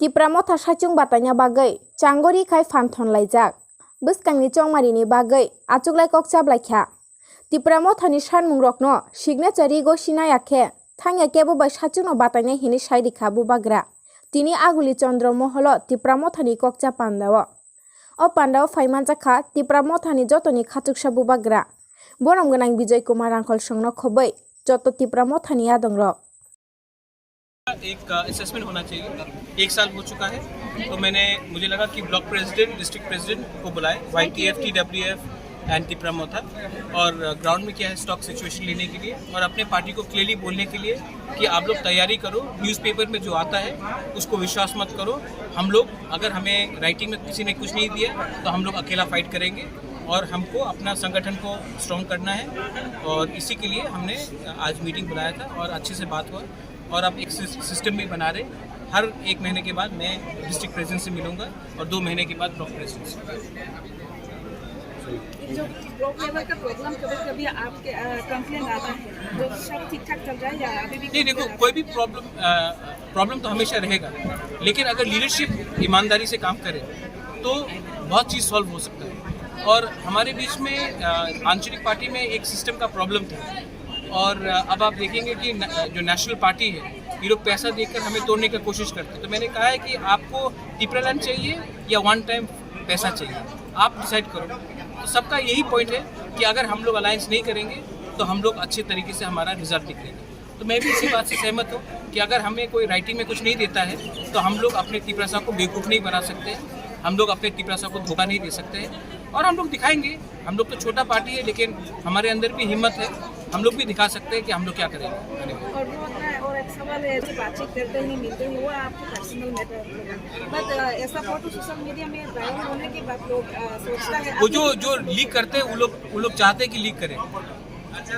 Tipramoth sachung batanya bagai changgori khai phanthon laijak bwskangni chongmarini bagai achuklai kokchablai kha Tipramoth ni sanmung rokno signature go sinayakhe thangya kebo bai sachungno batanya hini saidikha bubagra tini aguli chandra moholo Tipramoth ni kokcha pandao o pandao phaimanjakha Tipramoth ni jotoni khachuksa bubagra borom ganang Bijay Kumar Rangkhol songno khobai joto Tipramoth ni adongrok एक assessment होना चाहिए। 1 साल हो चुका है तो मुझे लगा कि ब्लॉक प्रेसिडेंट डिस्ट्रिक्ट प्रेसिडेंट को बुलाए YTF TWF एंड तिप्रामोथा और ग्राउंड में क्या है स्टॉक सिचुएशन लेने के लिए और अपने पार्टी को क्लियरली बोलने के लिए कि आप लोग तैयारी करो, न्यूज़पेपर में जो आता है उसको विश्वास मत करो। हम लोग अगर हमें राइटिंग में किसी ने कुछ नहीं दिया तो हम लोग अकेला फाइट करेंगे और हमको अपना संगठन को स्ट्रॉन्ग करना है और इसी के लिए हमने आज मीटिंग बुलाया था और अच्छे से बात हुआ और अब एक सिस्टम भी बना रहे। हर 1 महीने के बाद मैं डिस्ट्रिक्ट प्रेसिडेंट से मिलूंगा और 2 महीने के बाद ब्लॉक प्रेसिडेंट से। जो ब्लॉक लेवल का प्रॉब्लम कभी आपके कंप्लेंट आता है जो सब ठीक ठाक चल रहा है या अभी भी नहीं, देखो कोई भी प्रॉब्लम तो हमेशा रहेगा, लेकिन अगर लीडरशिप ईमानदारी से काम करे तो बहुत चीज़ सॉल्व हो सकता है। और हमारे बीच में आंचलिक पार्टी में एक सिस्टम का प्रॉब्लम था और अब आप देखेंगे कि जो नेशनल पार्टी है ये लोग पैसा देकर हमें तोड़ने की कोशिश करते हैं। तो मैंने कहा है कि आपको टिपरालैंड चाहिए या वन टाइम पैसा चाहिए, आप डिसाइड करो। तो सबका यही पॉइंट है कि अगर हम लोग अलायंस नहीं करेंगे तो हम लोग अच्छे तरीके से हमारा रिजल्ट निकलेगा। तो मैं भी इसी बात से सहमत हूँ कि अगर हमें कोई राइटिंग में कुछ नहीं देता है तो हम लोग अपने तिपरासा को बेवकूफ़ नहीं बना सकते, हम लोग अपने तिपरासा को धोखा नहीं दे सकते और हम लोग दिखाएंगे। हम लोग तो छोटा पार्टी है लेकिन हमारे अंदर भी हिम्मत है, हम लोग भी दिखा सकते हैं कि हम लोग क्या करेंगे। और एक सवाल है जो बातचीत करते ही मिलते हैं वो आपको पर्सनल मैटर बट ऐसा फोटो सोशल मीडिया में वायरल होने के बाद लोग सोचता है वो जो लीक करते हैं वो लोग चाहते हैं कि लीक करें।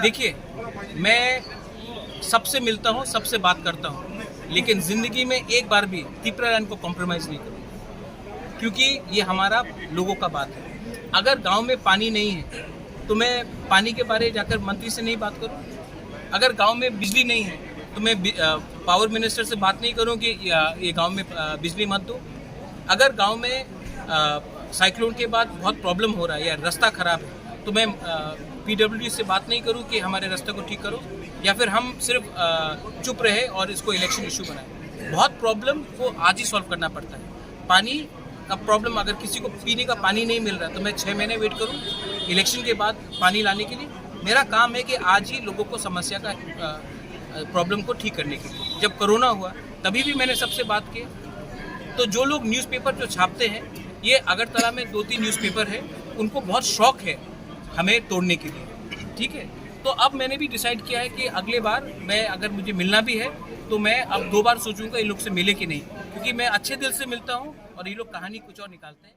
देखिए, मैं सबसे मिलता हूँ, सबसे बात करता हूँ, लेकिन ज़िंदगी में एक बार भी तिपरालैंड को कॉम्प्रोमाइज़ नहीं करूँ क्योंकि ये हमारा लोगों का बात है। अगर गांव में पानी नहीं है तो मैं पानी के बारे जाकर मंत्री से नहीं बात करूं। अगर गांव में बिजली नहीं है तो मैं पावर मिनिस्टर से बात नहीं करूं कि ये गांव में बिजली मत दो। अगर गांव में साइक्लोन के बाद बहुत प्रॉब्लम हो रहा है या रास्ता ख़राब है तो मैं PWD से बात नहीं करूं कि हमारे रास्ते को ठीक करो, या फिर हम सिर्फ चुप रहे और इसको इलेक्शन इशू बनाए। बहुत प्रॉब्लम को आज ही सॉल्व करना पड़ता है। पानी का प्रॉब्लम, अगर किसी को पीने का पानी नहीं मिल रहा तो मैं 6 महीने वेट करूं इलेक्शन के बाद पानी लाने के लिए? मेरा काम है कि आज ही लोगों को समस्या का प्रॉब्लम को ठीक करने के लिए। जब कोरोना हुआ तभी भी मैंने सबसे बात की। तो जो लोग न्यूज़पेपर जो छापते हैं, ये अगरतला में 2-3 न्यूज़पेपर है, उनको बहुत शौक है हमें तोड़ने के लिए, ठीक है। तो अब मैंने भी डिसाइड किया है कि अगले बार मैं अगर मुझे मिलना भी है तो मैं अब 2 बार सोचूंगा इन लोग से मिले कि नहीं, क्योंकि मैं अच्छे दिल से मिलता हूँ और ये लोग कहानी कुछ और निकालते हैं।